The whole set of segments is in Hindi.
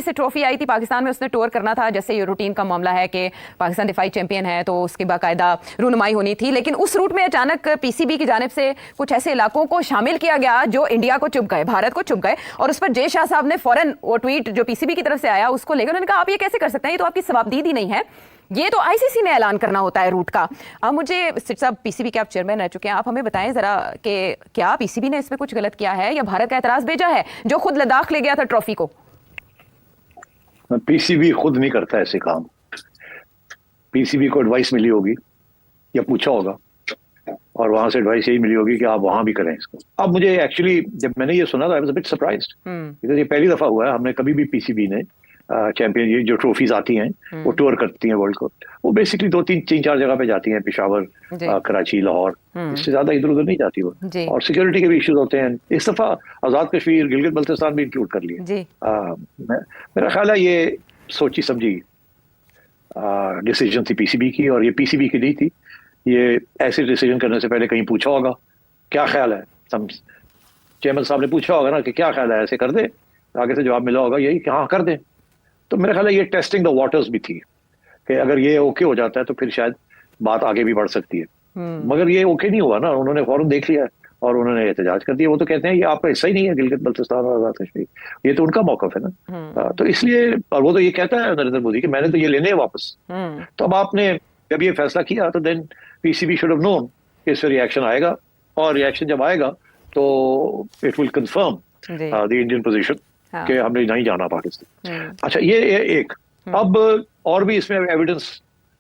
से ट्रॉफी आई थी पाकिस्तान में, उसने टूर करना था, जैसे ये रूटीन का मामला है कि पाकिस्तान दिफाई चैंपियन है तो उसकी बाकायदा रूनुमाई होनी थी, लेकिन उस रूट में अचानक पीसीबी की जानिब से कुछ ऐसे इलाकों को शामिल किया गया जो इंडिया को चुभ गए, भारत को चुभ गए, और उस पर जय शाह साहब ने फौरन वो ट्वीट जो पीसीबी की तरफ से आया उसको लेकर उन्होंने कहा आप ये कैसे कर सकते हैं, ये तो आपकी सवाबदीदी नहीं है, ये तो आईसीसी ने ऐलान करना होता है रूट का। अब मुझे सिट साहब, पीसीबी के आप चेयरमैन रह चुके हैं, आप हमें बताएं जरा कि क्या पीसीबी ने इसमें कुछ गलत किया है या भारत का एतराज भेजा है जो खुद लद्दाख ले गया था ट्रॉफी को? पीसीबी खुद नहीं करता ऐसे काम। पीसीबी को एडवाइस मिली होगी या पूछा होगा और वहां से एडवाइस यही मिली होगी कि आप वहां भी करें इसको। अब मुझे एक्चुअली जब मैंने ये सुना था I was a bit surprised, because ये पहली दफा हुआ है, हमने कभी भी पीसीबी ने चैंपियन ये जो ट्रॉफीज आती हैं वो टूर करती हैं वर्ल्ड को, वो बेसिकली 2-3-4 जगह पे जाती हैं, पेशावर, कराची, लाहौर, इससे ज्यादा इधर उधर नहीं जाती वो, और सिक्योरिटी के भी इश्यूज होते हैं। इस दफा आजाद कश्मीर, गिलगित बल्तिस्तान भी इंक्लूड कर लिए। मेरा ख्याल है ये सोची समझी डिसीजन थी पीसीबी की, और ये पीसीबी की नहीं थी, ये ऐसे डिसीजन करने से पहले कहीं पूछा होगा क्या ख्याल है, चेयरमैन साहब ने पूछा होगा ना कि क्या ख्याल है, ऐसे कर दे, आगे से जवाब मिला होगा यही कि हाँ कर दे। तो मेरा ख्याल है ये टेस्टिंग द वाटर्स भी थी कि अगर ये ओके हो जाता है तो फिर शायद बात आगे भी बढ़ सकती है। मगर ये ओके नहीं हुआ ना, उन्होंने फौरन देख लिया और उन्होंने एहतजाज कर दिया। वो तो कहते हैं ये आपका हिस्सा ही नहीं है, गिलगित बल्तिस्तान और आजाद कश्मीर, ये तो उनका मौकफ है ना। तो इसलिए, और वो तो ये कहता है नरेंद्र मोदी कि मैंने तो ये लेने हैं वापस। तो अब आपने जब ये फैसला किया तो then PCB should have known कि इससे रिएक्शन आएगा, और रिएक्शन जब आएगा तो it will confirm the Indian position कि हमने नहीं जाना पाकिस्तान। अच्छा, ये एक अब और भी इसमें एविडेंस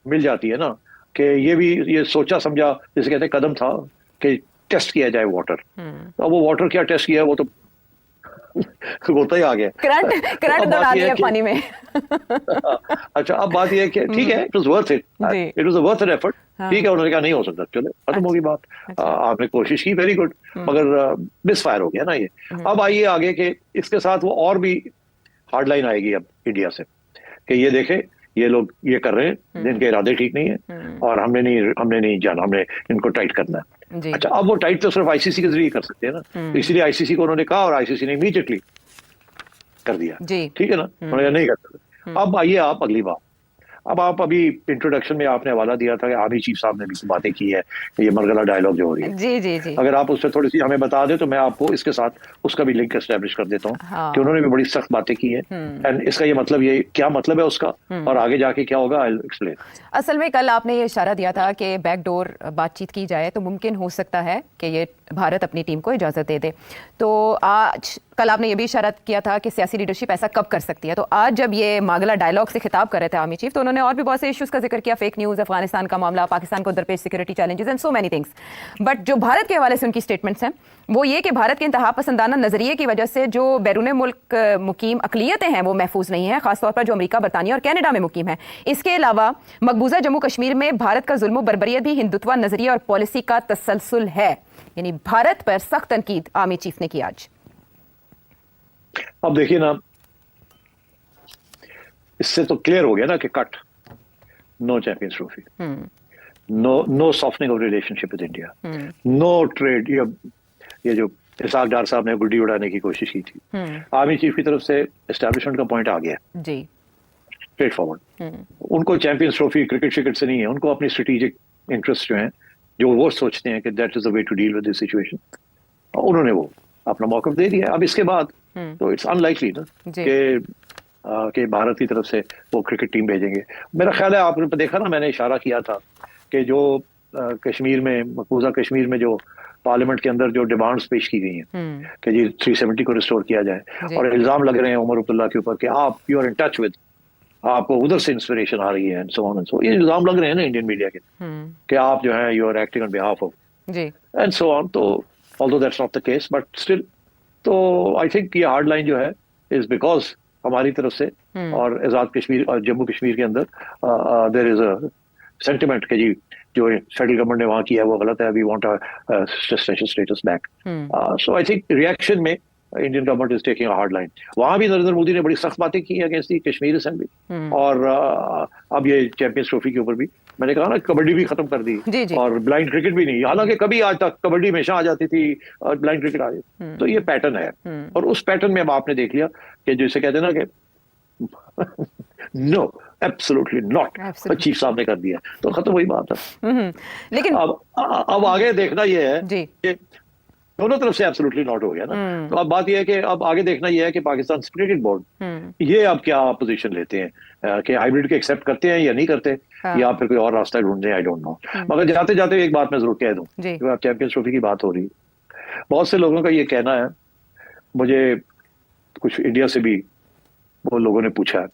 मिल जाती है ना कि ये भी ये सोचा समझा जैसे कहते हैं कदम था कि टेस्ट किया जाए वाटर। अब वो वाटर क्या टेस्ट किया, वो तो होता ही आ गया, करंट दौड़ा दिया पानी में। अच्छा, अब बात ये है कि ठीक है, it was worth it, it was a worth an effort. ठीक है, उन्होंने कहा नहीं हो सकता, चलो खत्म होगी बात। आपने कोशिश की, वेरी गुड, मगर मिस फायर हो गया ना ये। अब आइए आगे के इसके साथ वो और भी हार्ड लाइन आएगी अब इंडिया से कि ये देखे ये लोग ये कर रहे हैं, जिनके इरादे ठीक नहीं है और हमने नहीं जाना, हमने इनको टाइट करना है। अच्छा, अब वो टाइट तो सिर्फ आईसीसी के जरिए कर सकते हैं ना, तो इसलिए आईसीसी को उन्होंने कहा और आईसीसी ने इमीडिएटली कर दिया। ठीक है ना, उन्होंने नहीं कर सकते। अब आइए आप अगली बात, अब आप अभी इंट्रोडक्शन में आपने हवाला दिया था कि आर्मी चीफ साहब ने भी बातें की है, ये मरगला डायलॉग जो हो रही है। जी। अगर आप उससे थोड़ी सी हमें बता दें तो मैं आपको इसके साथ उसका भी लिंक एस्टेब्लिश कर देता हूँ कि उन्होंने भी बड़ी सख्त बातें की है, एंड इसका ये मतलब, ये क्या मतलब है उसका और आगे जाके क्या होगा, आई विल एक्सप्लेन। असल में कल आपने ये इशारा दिया था कि बैकडोर बातचीत की जाए तो मुमकिन हो सकता है कि ये भारत अपनी टीम को इजाजत दे दे। तो आज कल आपने ये भी इशारा किया था कि सियासी लीडरशिप ऐसा कब कर सकती है, तो आज जब ये मागला डायलॉग से खिताब कर रहे थे आर्मी चीफ, तो उन्होंने और भी बहुत से इश्यूज का जिक्र किया, फेक न्यूज़, अफगानिस्तान का मामला, पाकिस्तान को दरपेश security challenges and so many things. But जो भारत के हवाले से उनकी स्टेटमेंट्स हैं वो ये कि भारत के इंतहा पसंदाना नजरिए की वजह से जो बैरून मुल्क मुकीम अकलियतें हैं वो महफूज नहीं है, खासतौर पर जो अमेरिका, बरतानिया और कनाडा में मुकीम है। इसके अलावा मकबूजा जम्मू कश्मीर में भारत का जुल्म बर्बरियत भी हिंदुत्व नजरिया और पॉलिसी का तसलसल है। यानी भारत पर सख्त तनकीद आर्मी चीफ ने की आज। अब देखिए ना, इससे तो क्लियर हो गया ना कि cut, no champions trophy, no softening of relationship with India, no trade. ये जो इसाक डार साहब ने गुड्डी उड़ाने की कोशिश की थी, आर्मी चीफ की तरफ से एस्टैब्लिशमेंट का पॉइंट आ गया जी, स्ट्रेट फॉरवर्ड। उनको चैंपियंस ट्रॉफी क्रिकेट शिकेट से नहीं है, उनको अपनी स्ट्रेटेजिक इंटरेस्ट जो है, जो वो सोचते हैं कि that is the way to deal with this situation, उन्होंने वो अपना मौकफ दे दिया। अब इसके बाद तो इट्स अनलाइकली ना कि भारत की तरफ से वो क्रिकेट टीम भेजेंगे। मेरा ख्याल है आपने देखा ना, मैंने इशारा किया था कि जो कश्मीर में, मकबूजा कश्मीर में जो पार्लियामेंट के अंदर जो डिमांड्स पेश की गई हैं कि जी 370 को रिस्टोर किया जाए, और इल्जाम लग रहे हैं उमर अब्दुल्ला के ऊपर कि आप you are in touch with, आपको उधर से इंस्पिरेशन आ रही है and so on and so. ये इल्जाम लग रहे हैं ना इंडियन मीडिया के कि आप जो है you are acting on behalf of and so on. तो although that's not the case, but still, तो आई थिंक ये हार्ड लाइन जो है इज बिकॉज हमारी तरफ से और आजाद कश्मीर और जम्मू कश्मीर के अंदर देयर इज अ सेंटिमेंट कि जी जो फेडरल गवर्नमेंट ने वहाँ किया है वो गलत है, we want a special status back. So I think reaction में Indian government is taking a hard line. वहां भी नरेंद्र मोदी ने बड़ी सख्त बातें की अगेंस्ट दी कश्मीर असेंबली, और अब ये चैंपियंस ट्रॉफी के ऊपर भी मैंने कहा ना, कबड्डी भी खत्म कर दी और ब्लाइंड क्रिकेट भी नहीं, हालांकि कभी आज तक कबड्डी हमेशा आ जाती थी और ब्लाइंड क्रिकेट आ जाती। तो ये पैटर्न है, और उस पैटर्न में अब आपने देख लिया कि जैसे कहते हैं ना कि no, absolutely not. Absolutely. Chief साहब ने कर दिया तो खत्म, वही बात है। लेकिन अब आगे देखना ये है जी कि दोनों तरफ से एब्सोल्युटली नॉट हो गया ना। तो अब बात यह है कि अब आगे देखना यह है कि पाकिस्तान क्रिकेट बोर्ड ये अब क्या पोजीशन लेते हैं, कि हाइब्रिड के एक्सेप्ट करते हैं या नहीं करते, हाँ। या फिर कोई और रास्ता ढूंढते हैं, आई डोंट नो। मगर जाते जाते एक बात मैं जरूर कह दूं, जी। कि अब चैंपियंस ट्रॉफी की बात हो रही है, बहुत से लोगों का ये कहना है, मुझे कुछ इंडिया से भी वो लोगों ने पूछा है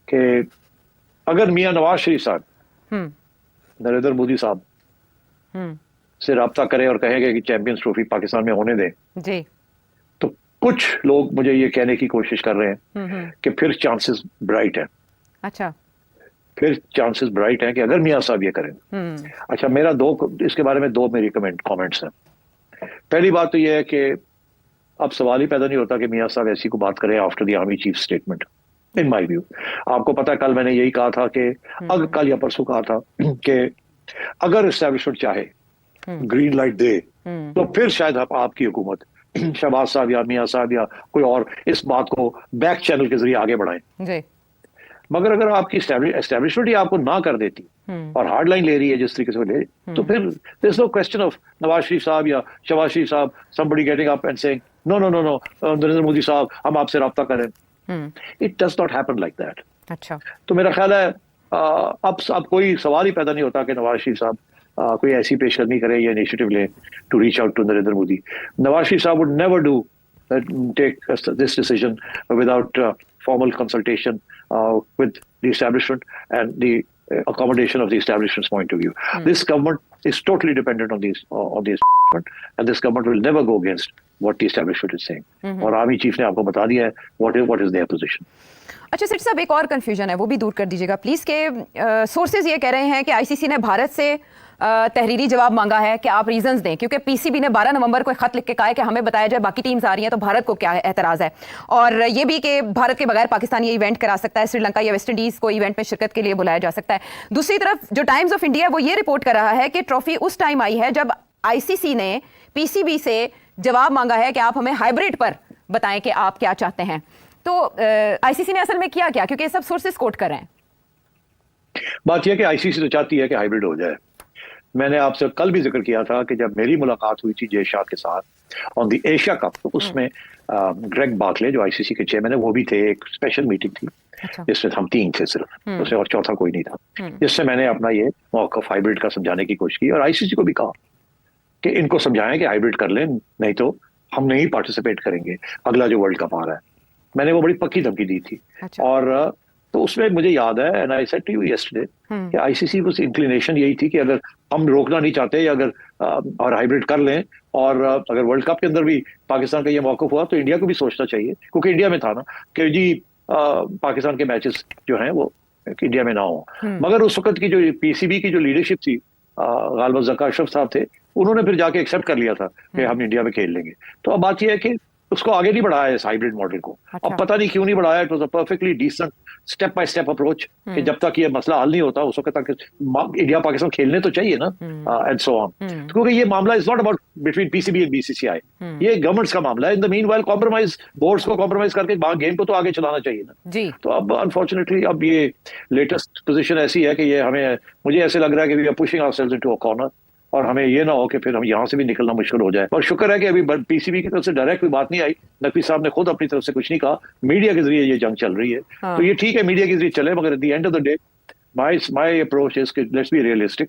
कि अगर मियां नवाज शरीफ साहब हम्म नरेंद्र मोदी साहब हम्म से राब्ता करें और कहेंगे कि चैंपियंस ट्रॉफी पाकिस्तान में होने दें, जी तो कुछ लोग मुझे ये कहने की कोशिश कर रहे हैं हम्म कि फिर चांसेस ब्राइट हैं, अच्छा फिर चांसेस ब्राइट हैं कि अगर मियां साहब ये करें। अच्छा, मेरा इसके बारे में दो मेरी कमेंट्स हैं। पहली बात तो ये है कि अब सवाल ही पैदा नहीं होता कि मियां साहब ऐसी को बात करें after the army chief statement, in my view. आपको पता है कल मैंने यही कहा था कि कल या परसों कहा था कि अगर एस्टेब्लिशमेंट चाहे ग्रीन लाइट दे तो फिर शायद आपकी हुकूमत शहबाज साहब या मियां साहब या कोई और इस बात को बैक चैनल के जरिए आगे बढ़ाएं। जी मगर अगर आपकी एस्टेब्लिशमेंट ही आपको ना कर देती और हार्ड लाइन ले रही है जिस तरीके से वो ले, तो फिर there is no question of Nawaz Sharif साहब या शहबाज शरीफ साहब somebody getting up and saying no no no no Narendra Modi साहब हम आपसे राब्ता करें। It does not happen like that. अच्छा तो मेरा ख्याल है अब कोई सवाल ही पैदा नहीं होता कि नवाज शरीफ साहब कोई ऐसी पेशकदमी करे या इनिशिएटिव ले to reach out to Narendra Modi. Nawaz Sharif साहब would never do take this decision without formal consultation with the establishment and the accommodation of the establishment's point of view. This government is totally dependent on the establishment, and this government will never go against what the establishment is saying. और आर्मी चीफ ने आपको बता दिया है what is their position. अच्छा सेठ साहब, एक और कंफ्यूजन है, वो भी दूर कर दीजिएगा प्लीज, के सोर्सेज ये कह रहे हैं कि आईसीसी ने भारत से तहरीरी जवाब मांगा है कि आप रीजंस दें, क्योंकि पीसीबी ने 12 नवंबर को एक खत लिख के कहा है कि हमें बताया जाए बाकी टीम्स आ रही हैं तो भारत को क्या एतराज है, और ये भी कि भारत के बगैर पाकिस्तान ये इवेंट करा सकता है, श्रीलंका या वेस्ट इंडीज को इवेंट में शिरकत के लिए बुलाया जा सकता है। दूसरी तरफ जो टाइम्स ऑफ इंडिया वो ये रिपोर्ट कर रहा है कि ट्रॉफी उस टाइम आई है जब आईसीसी ने पीसीबी से जवाब मांगा है कि आप हमें हाइब्रिड पर बताएं कि आप क्या चाहते हैं। तो आईसीसी ने असल में किया क्या, क्योंकि ये सब सोर्सेस कोट कर रहे हैं। बात यह कि आईसीसी तो चाहती है कि हाइब्रिड हो जाए। मैंने आपसे कल भी जिक्र किया था कि जब मेरी मुलाकात हुई थी जय शाह के साथ ऑन द एशिया कप, तो उसमें ग्रेग बार्कले जो आईसीसी के चेयरमैन है वो भी थे। एक स्पेशल मीटिंग थी जिसमें हम 3 थे सिर्फ, उसमें और चौथा कोई नहीं था, जिससे मैंने अपना ये मौक़िफ़ हाइब्रिड का समझाने की कोशिश की और आईसीसी को भी कहा कि इनको समझाएं कि हाइब्रिड कर लें, नहीं तो हम नहीं पार्टिसिपेट करेंगे अगला जो वर्ल्ड कप आ रहा है। मैंने वो बड़ी पक्की धमकी दी थी। और तो उसमें मुझे याद है, and I said to you yesterday, कि आईसीसी की इंक्लिनेशन यही थी कि अगर हम रोकना नहीं चाहते या अगर और हाइब्रिड कर लें, और अगर वर्ल्ड कप के अंदर भी पाकिस्तान का ये मौक़िफ़ हुआ तो इंडिया को भी सोचना चाहिए, क्योंकि इंडिया में था ना कि जी पाकिस्तान के मैचेस जो हैं वो इंडिया में ना हो। मगर उस वक्त की जो पीसीबी की जो लीडरशिप थी, गालिबा ज़का अशरफ साहब थे, उन्होंने फिर जाके एक्सेप्ट कर लिया था कि हम इंडिया में खेल लेंगे। तो अब बात यह है कि उसको आगे नहीं बढ़ाया इस हाइब्रिड मॉडल को। अब पता नहीं क्यों नहीं बढ़ाया। It was a perfectly decent step by step approach कि जब तक ये मसला हल नहीं होता उस वक्त तक इंडिया पाकिस्तान खेलने तो चाहिए ना, एंड सो ऑन। क्योंकि ये मामला is not about between PCB and BCCI, ये गवर्नमेंट्स का मामला है। In the meanwhile compromise, boards को कॉम्प्रोमाइज करके गेम को तो आगे चलाना चाहिए ना जी। तो अब अनफॉर्चुनेटली अब ये लेटेस्ट पोजीशन ऐसी है कि ये हमें, मुझे ऐसे लग रहा है कि we are pushing ourselves into a corner, और हमें ये ना हो कि फिर हम यहाँ से भी निकलना मुश्किल हो जाए। और शुक्र है कि अभी पीसीबी की तरफ से डायरेक्ट कोई बात नहीं आई, नकवी साहब ने खुद अपनी तरफ से कुछ नहीं कहा, मीडिया के जरिए ये जंग चल रही है। तो ये ठीक है, मीडिया के जरिए चले, मगर at the end of the day my approach is let's be realistic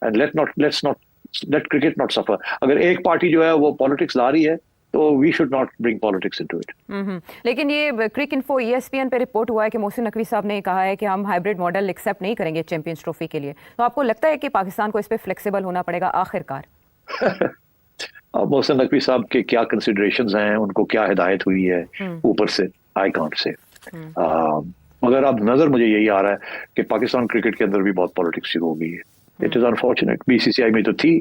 and let cricket not suffer. अगर एक पार्टी जो है वो पॉलिटिक्स ला रही है तो we should not bring politics into it. लेकिन ये क्रिक इन्फो ESPN पे रिपोर्ट हुआ है कि मोहसिन नकवी साहब ने कहा है कि हम हाइब्रिड मॉडल एक्सेप्ट नहीं करेंगे चैंपियंस ट्रॉफी के लिए। तो आपको लगता है कि पाकिस्तान को इस पे फ्लेक्सिबल होना पड़ेगा आखिरकार? अब मोहसिन नकवी साहब के क्या कंसिडरेशंस हैं, उनको क्या हिदायत हुई है ऊपर से, आई कांट से। मगर अब नजर मुझे यही आ रहा है कि पाकिस्तान क्रिकेट के अंदर भी बहुत पॉलिटिक्स शुरू हो गई है। It is unfortunate. बीसीसीआई में तो थी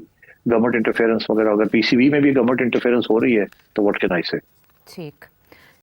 गवर्नमेंट इंटरफेरेंस वगैरह, अगर पीसीबी में भी गवर्नमेंट इंटरफेरेंस हो रही है तो व्हाट कैन आई से। ठीक।